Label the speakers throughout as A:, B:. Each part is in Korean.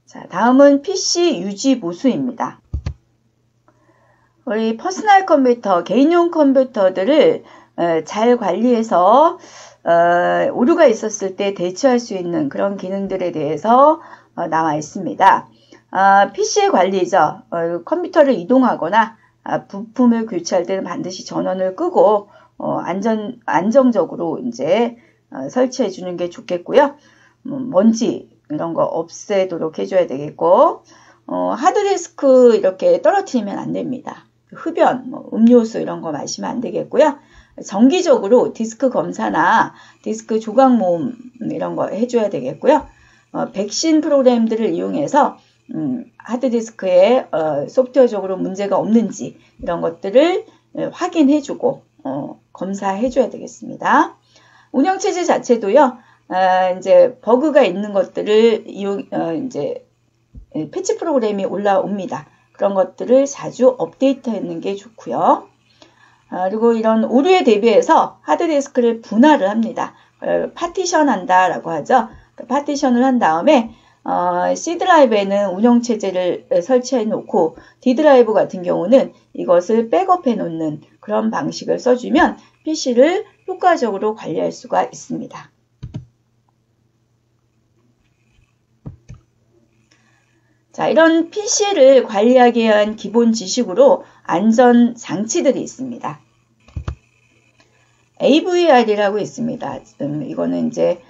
A: 자, 다음은 PC 유지 보수입니다. 우리 퍼스널 컴퓨터, 개인용 컴퓨터들을 잘 관리해서 오류가 있었을 때 대처할 수 있는 그런 기능들에 대해서 나와 있습니다. PC의 관리죠. 컴퓨터를 이동하거나 부품을 교체할 때는 반드시 전원을 끄고 안정적으로 이제 설치해 주는 게 좋겠고요. 먼지 이런 거 없애도록 해줘야 되겠고, 하드디스크 이렇게 떨어뜨리면 안 됩니다. 흡연, 음료수 이런 거 마시면 안 되겠고요. 정기적으로 디스크 검사나 디스크 조각 모음 이런 거 해줘야 되겠고요. 백신 프로그램들을 이용해서 하드디스크에 소프트웨어적으로 문제가 없는지 이런 것들을 확인해주고 검사해줘야 되겠습니다. 운영체제 자체도요. 이제 버그가 있는 것들을 이제 패치 프로그램이 올라옵니다. 그런 것들을 자주 업데이트하는 게 좋고요. 그리고 이런 오류에 대비해서 하드디스크를 분할을 합니다. 파티션 한다라고 하죠. 파티션을 한 다음에 C 드라이브에는 운영체제를 설치해 놓고 D 드라이브 같은 경우는 이것을 백업해 놓는 그런 방식을 써주면 PC를 효과적으로 관리할 수가 있습니다. 자, 이런 PC를 관리하기 위한 기본 지식으로 안전 장치들이 있습니다. AVR이라고 있습니다. 이거는 이제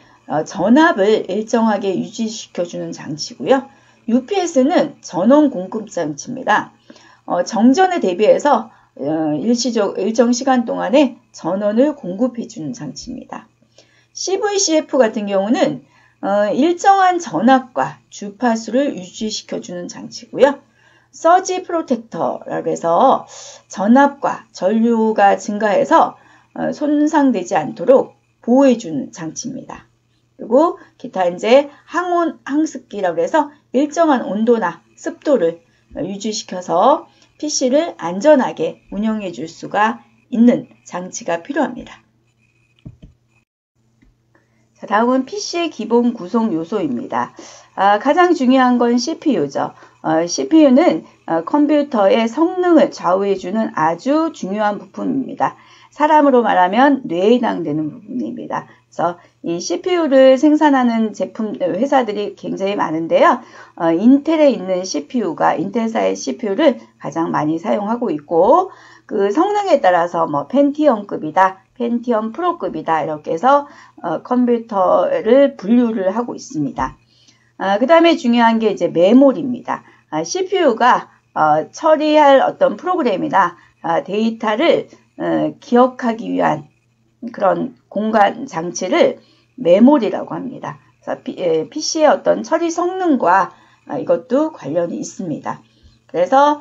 A: 전압을 일정하게 유지시켜주는 장치고요. UPS는 전원 공급 장치입니다. 정전에 대비해서 일정 시간 동안에 전원을 공급해주는 장치입니다. CVCF 같은 경우는 일정한 전압과 주파수를 유지시켜주는 장치고요. 서지 프로텍터라고 해서 전압과 전류가 증가해서 손상되지 않도록 보호해주는 장치입니다. 그리고 기타 이제 항온 항습기라고 해서 일정한 온도나 습도를 유지시켜서 PC를 안전하게 운영해 줄 수가 있는 장치가 필요합니다. 자, 다음은 PC의 기본 구성 요소입니다. 가장 중요한 건 CPU죠. CPU는 컴퓨터의 성능을 좌우해주는 아주 중요한 부품입니다. 사람으로 말하면 뇌에 해당되는 부분입니다. 그래서 이 CPU를 생산하는 회사들이 굉장히 많은데요. 인텔에 있는 인텔사의 CPU를 가장 많이 사용하고 있고, 그 성능에 따라서 펜티엄급이다, 펜티엄 프로급이다 이렇게 해서 컴퓨터를 분류를 하고 있습니다. 그 다음에 중요한 게 이제 메모리입니다. CPU가 처리할 어떤 프로그램이나 데이터를 기억하기 위한 그런 공간 장치를 메모리라고 합니다. 그래서 PC의 어떤 처리 성능과 이것도 관련이 있습니다. 그래서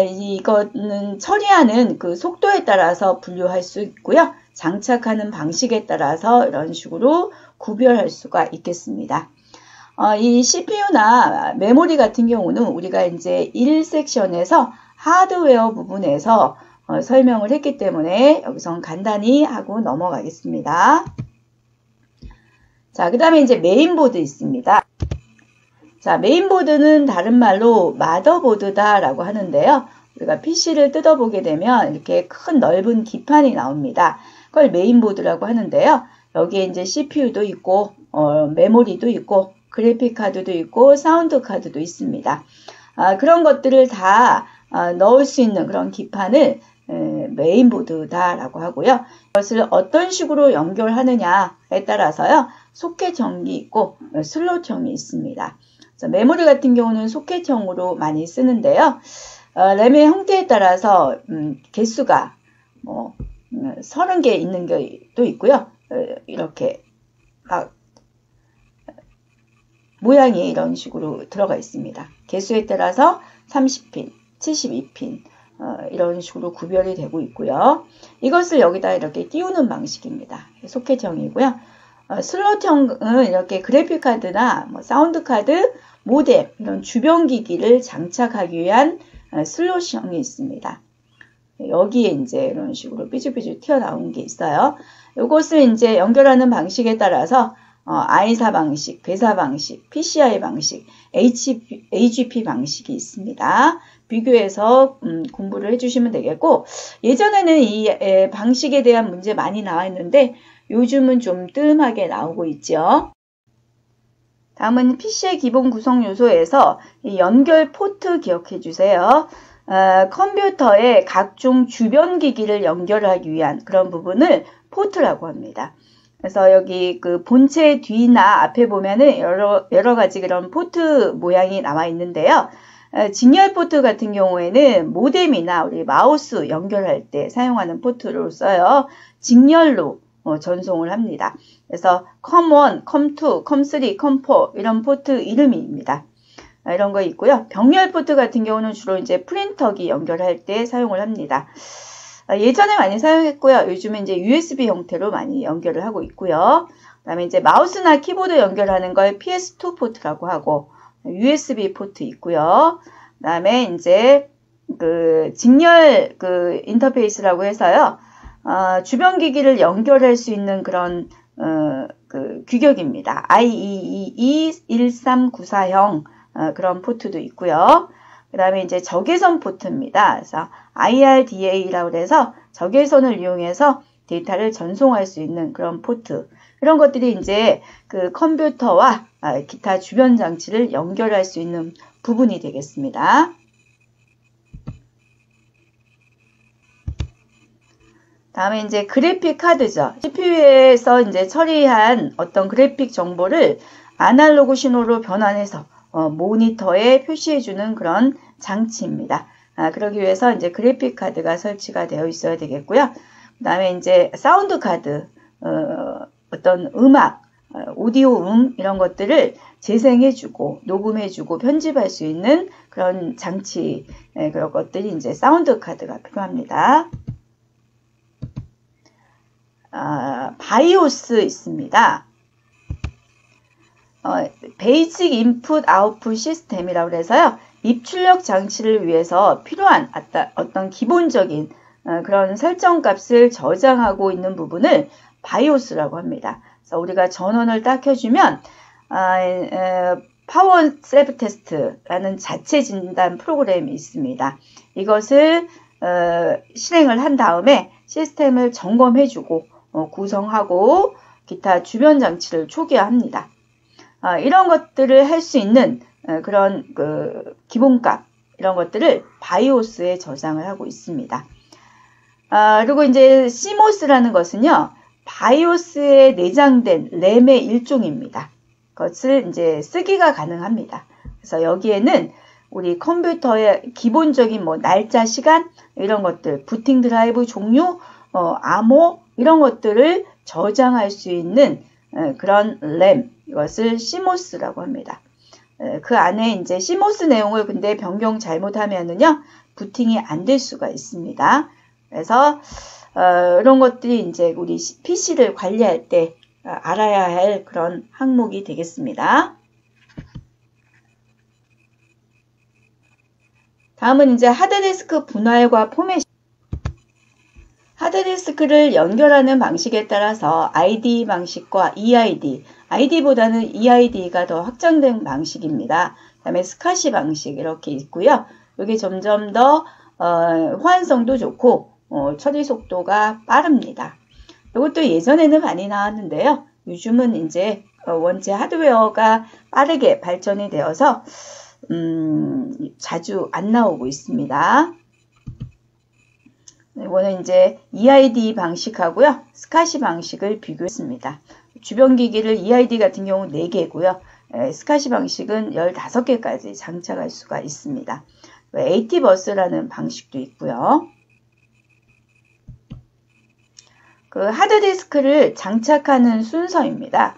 A: 이거는 처리하는 그 속도에 따라서 분류할 수 있고요. 장착하는 방식에 따라서 이런 식으로 구별할 수가 있겠습니다. 이 CPU나 메모리 같은 경우는 우리가 이제 1섹션에서 하드웨어 부분에서 설명을 했기 때문에 여기서 간단히 하고 넘어가겠습니다. 자, 그 다음에 이제 메인보드 있습니다. 자, 메인보드는 다른 말로 마더보드다라고 하는데요. 우리가 PC를 뜯어보게 되면 이렇게 큰 넓은 기판이 나옵니다. 그걸 메인보드라고 하는데요. 여기에 이제 CPU도 있고, 메모리도 있고, 그래픽 카드도 있고, 사운드 카드도 있습니다. 그런 것들을 다 넣을 수 있는 그런 기판을 메인보드다라고 하고요. 이것을 어떤 식으로 연결하느냐에 따라서요. 소켓형이 있고 슬롯형이 있습니다. 메모리 같은 경우는 소켓형으로 많이 쓰는데요. 램의 형태에 따라서 개수가 30개 있는 것도 있고요. 이렇게 모양이 이런 식으로 들어가 있습니다. 개수에 따라서 30핀, 72핀 이런 식으로 구별이 되고 있고요. 이것을 여기다 이렇게 띄우는 방식입니다. 소켓형이고요. 슬롯형은 이렇게 그래픽카드나 사운드 카드, 모뎀 이런 주변 기기를 장착하기 위한 슬롯형이 있습니다. 여기에 이제 이런 식으로 삐죽삐죽 튀어나온 게 있어요. 이것을 이제 연결하는 방식에 따라서 ISA 방식, 배사 방식, PCI 방식, AGP 방식이 있습니다. 비교해서 공부를 해주시면 되겠고, 예전에는 이 방식에 대한 문제 많이 나와 있는데 요즘은 좀 뜸하게 나오고 있죠. 다음은 PC의 기본 구성 요소에서 이 연결 포트 기억해 주세요. 컴퓨터의 각종 주변 기기를 연결하기 위한 그런 부분을 포트라고 합니다. 그래서 여기 그 본체 뒤나 앞에 보면은 여러 가지 그런 포트 모양이 나와 있는데요. 직렬 포트 같은 경우에는 모뎀이나 우리 마우스 연결할 때 사용하는 포트로 써요. 직렬로 전송을 합니다. 그래서 COM1, COM2, COM3, COM4 이런 포트 이름입니다. 이런 거 있고요. 병렬 포트 같은 경우는 주로 이제 프린터기 연결할 때 사용을 합니다. 예전에 많이 사용했고요. 요즘은 이제 USB 형태로 많이 연결을 하고 있고요. 그다음에 이제 마우스나 키보드 연결하는 걸 PS2 포트라고 하고 USB 포트 있고요. 그다음에 이제 그 직렬 그 인터페이스라고 해서요. 주변 기기를 연결할 수 있는 그런 그 규격입니다. IEEE 1394형 그런 포트도 있고요. 그 다음에 이제 적외선 포트입니다. 그래서 IRDA라고 해서 적외선을 이용해서 데이터를 전송할 수 있는 그런 포트. 이런 것들이 이제 그 컴퓨터와 기타 주변 장치를 연결할 수 있는 부분이 되겠습니다. 다음에 이제 그래픽 카드죠. CPU에서 이제 처리한 어떤 그래픽 정보를 아날로그 신호로 변환해서 모니터에 표시해주는 그런 장치입니다. 그러기 위해서 이제 그래픽 카드가 설치가 되어 있어야 되겠고요. 그 다음에 이제 사운드 카드, 어떤 음악, 오디오 이런 것들을 재생해주고 녹음해주고 편집할 수 있는 그런 장치, 그런 것들이 이제 사운드 카드가 필요합니다. 바이오스 있습니다. 베이직 인풋 아웃풋 시스템이라고 해서요. 입출력 장치를 위해서 필요한 어떤 기본적인 그런 설정 값을 저장하고 있는 부분을 바이오스라고 합니다. 그래서 우리가 전원을 딱 켜주면 파워 셀프 테스트라는 자체 진단 프로그램이 있습니다. 이것을 실행을 한 다음에 시스템을 점검해주고 구성하고 기타 주변 장치를 초기화합니다. 이런 것들을 할 수 있는 그런 그 기본값 이런 것들을 바이오스에 저장을 하고 있습니다. 그리고 이제 CMOS라는 것은요, 바이오스에 내장된 램의 일종입니다. 그것을 이제 쓰기가 가능합니다. 그래서 여기에는 우리 컴퓨터의 기본적인 뭐 날짜, 시간 이런 것들, 부팅 드라이브 종류, 암호 이런 것들을 저장할 수 있는 그런 램, 이것을 CMOS라고 합니다. 그 안에 이제 CMOS 내용을 근데 변경 잘못하면은요, 부팅이 안 될 수가 있습니다. 그래서 이런 것들이 이제 우리 PC를 관리할 때 알아야 할 그런 항목이 되겠습니다. 다음은 이제 하드디스크 분할과 포맷. 하드디스크를 연결하는 방식에 따라서 ID 방식과 EID, ID보다는 EID가 더 확장된 방식입니다. 그 다음에 스카시 방식 이렇게 있고요. 이게 점점 더 호환성도 좋고 처리 속도가 빠릅니다. 이것도 예전에는 많이 나왔는데요. 요즘은 이제 원체 하드웨어가 빠르게 발전이 되어서 자주 안 나오고 있습니다. 이거는 이제 EID 방식하고요. 스카시 방식을 비교했습니다. 주변 기기를 EID 같은 경우 4개고요. 스카시 방식은 15개까지 장착할 수가 있습니다. AT버스라는 방식도 있고요. 그 하드디스크를 장착하는 순서입니다.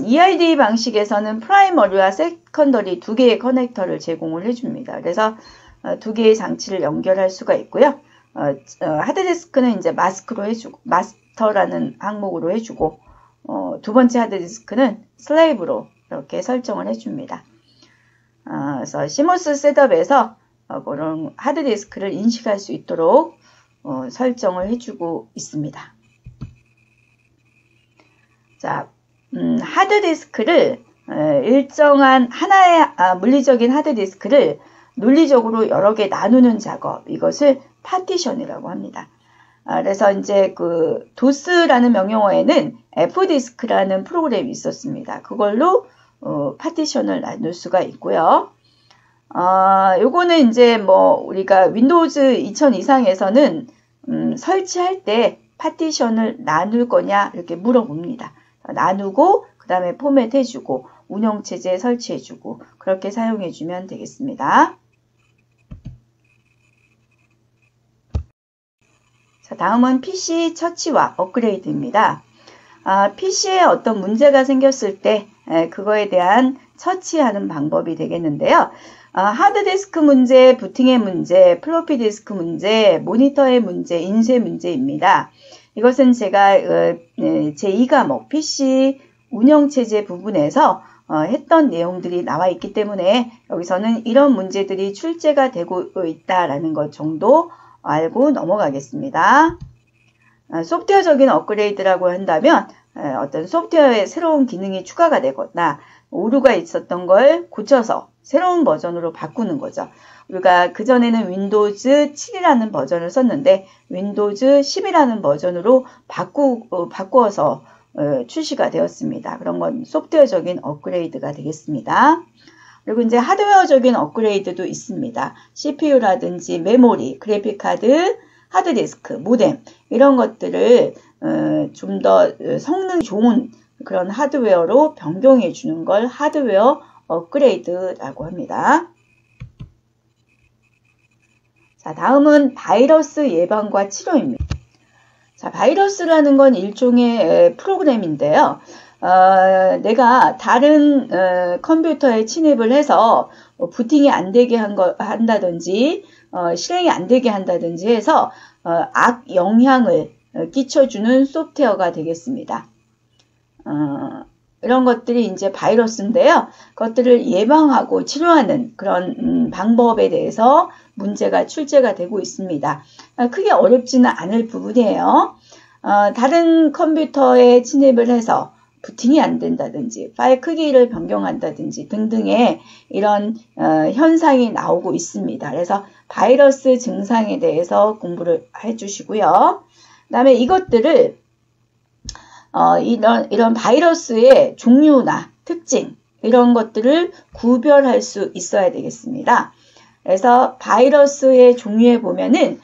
A: EID 방식에서는 프라이머리와 세컨더리 2개의 커넥터를 제공을 해줍니다. 그래서 2개의 장치를 연결할 수가 있고요. 하드디스크는 이제 마스크로 해주고, 마스터라는 항목으로 해주고, 두 번째 하드디스크는 슬레이브로 이렇게 설정을 해줍니다. 그래서 CMOS 셋업에서 그런 하드디스크를 인식할 수 있도록 설정을 해주고 있습니다. 자, 하드디스크를 일정한 하나의 물리적인 하드디스크를 논리적으로 여러 개 나누는 작업, 이것을 파티션이라고 합니다. 그래서 이제 그 도스라는 명령어에는 F디스크라는 프로그램이 있었습니다. 그걸로 파티션을 나눌 수가 있고요. 요거는 이제 뭐 우리가 윈도우즈 2000 이상에서는 설치할 때 파티션을 나눌 거냐 이렇게 물어봅니다. 나누고 그 다음에 포맷 해주고 운영체제 설치해주고 그렇게 사용해주면 되겠습니다. 자, 다음은 PC 처치와 업그레이드입니다. PC에 어떤 문제가 생겼을 때 그거에 대한 처치하는 방법이 되겠는데요. 하드디스크 문제, 부팅의 문제, 플로피 디스크 문제, 모니터의 문제, 인쇄 문제입니다. 이것은 제가 제2과목 PC 운영체제 부분에서 했던 내용들이 나와 있기 때문에 여기서는 이런 문제들이 출제가 되고 있다라는 것 정도 알고 넘어가겠습니다. 소프트웨어적인 업그레이드라고 한다면 어떤 소프트웨어에 새로운 기능이 추가가 되거나 오류가 있었던 걸 고쳐서 새로운 버전으로 바꾸는 거죠. 우리가 그전에는 윈도우즈 7이라는 버전을 썼는데 윈도우즈 10이라는 버전으로 바꾸어서 출시가 되었습니다. 그런 건 소프트웨어적인 업그레이드가 되겠습니다. 그리고 이제 하드웨어적인 업그레이드도 있습니다. CPU라든지 메모리, 그래픽카드, 하드디스크, 모뎀 이런 것들을 좀 더 성능 좋은 그런 하드웨어로 변경해 주는 걸 하드웨어 업그레이드라고 합니다. 자, 다음은 바이러스 예방과 치료입니다. 자, 바이러스라는 건 일종의 프로그램인데요. 내가 다른 컴퓨터에 침입을 해서 부팅이 안 되게 한다든지 실행이 안 되게 한다든지 해서 악 영향을 끼쳐주는 소프트웨어가 되겠습니다. 이런 것들이 이제 바이러스인데요. 그것들을 예방하고 치료하는 그런 방법에 대해서 문제가 출제가 되고 있습니다. 크게 어렵지는 않을 부분이에요. 다른 컴퓨터에 침입을 해서 부팅이 안 된다든지 파일 크기를 변경한다든지 등등의 이런 현상이 나오고 있습니다. 그래서 바이러스 증상에 대해서 공부를 해주시고요. 그 다음에 이것들을 이런 바이러스의 종류나 특징 이런 것들을 구별할 수 있어야 되겠습니다. 그래서 바이러스의 종류에 보면은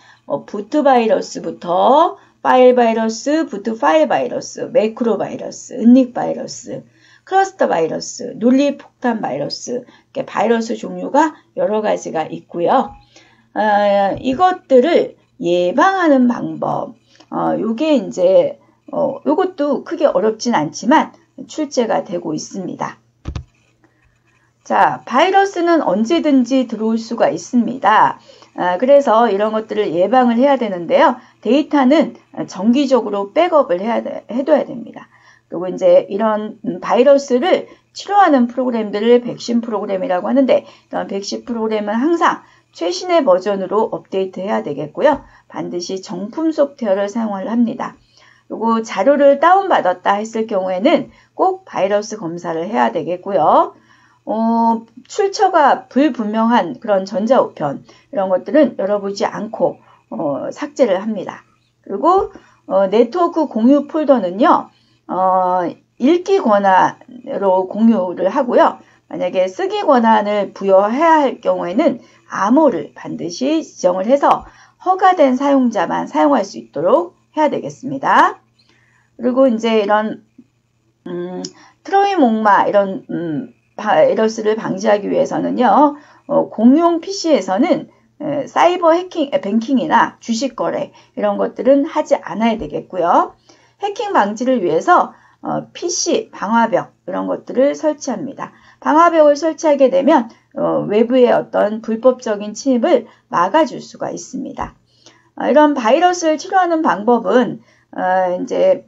A: 부트 바이러스부터 파일 바이러스, 부트 파일 바이러스, 매크로 바이러스, 은닉 바이러스, 클러스터 바이러스, 논리 폭탄 바이러스 이렇게 바이러스 종류가 여러 가지가 있고요. 이것들을 예방하는 방법, 요게 이제 요것도 크게 어렵진 않지만 출제가 되고 있습니다. 자, 바이러스는 언제든지 들어올 수가 있습니다. 그래서 이런 것들을 예방을 해야 되는데요. 데이터는 정기적으로 백업을 해둬야 됩니다. 그리고 이제 이런 바이러스를 치료하는 프로그램들을 백신 프로그램이라고 하는데 이런 백신 프로그램은 항상 최신의 버전으로 업데이트해야 되겠고요. 반드시 정품 소프트웨어를 사용을 합니다. 그리고 자료를 다운받았다 했을 경우에는 꼭 바이러스 검사를 해야 되겠고요. 출처가 불분명한 그런 전자우편 이런 것들은 열어보지 않고 삭제를 합니다. 그리고 네트워크 공유 폴더는요. 읽기 권한으로 공유를 하고요. 만약에 쓰기 권한을 부여해야 할 경우에는 암호를 반드시 지정을 해서 허가된 사용자만 사용할 수 있도록 해야 되겠습니다. 그리고 이제 이런 트로이 목마 이런 바이러스를 방지하기 위해서는요. 공용 PC에서는 사이버 뱅킹이나 주식 거래 이런 것들은 하지 않아야 되겠고요. 해킹 방지를 위해서 PC 방화벽 이런 것들을 설치합니다. 방화벽을 설치하게 되면 외부의 어떤 불법적인 침입을 막아줄 수가 있습니다. 이런 바이러스를 치료하는 방법은 이제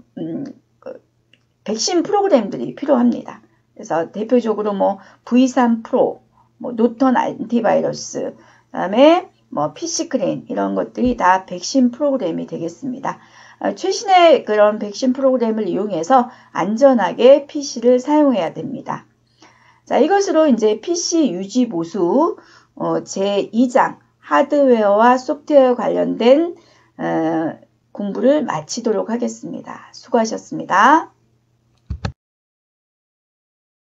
A: 백신 프로그램들이 필요합니다. 그래서 대표적으로 뭐 V3 프로, 뭐 노턴 안티바이러스, 그다음에 뭐 PC크레인 이런 것들이 다 백신 프로그램이 되겠습니다. 최신의 그런 백신 프로그램을 이용해서 안전하게 PC를 사용해야 됩니다. 자, 이것으로 이제 PC 유지 보수 제2장 하드웨어와 소프트웨어 관련된 공부를 마치도록 하겠습니다. 수고하셨습니다.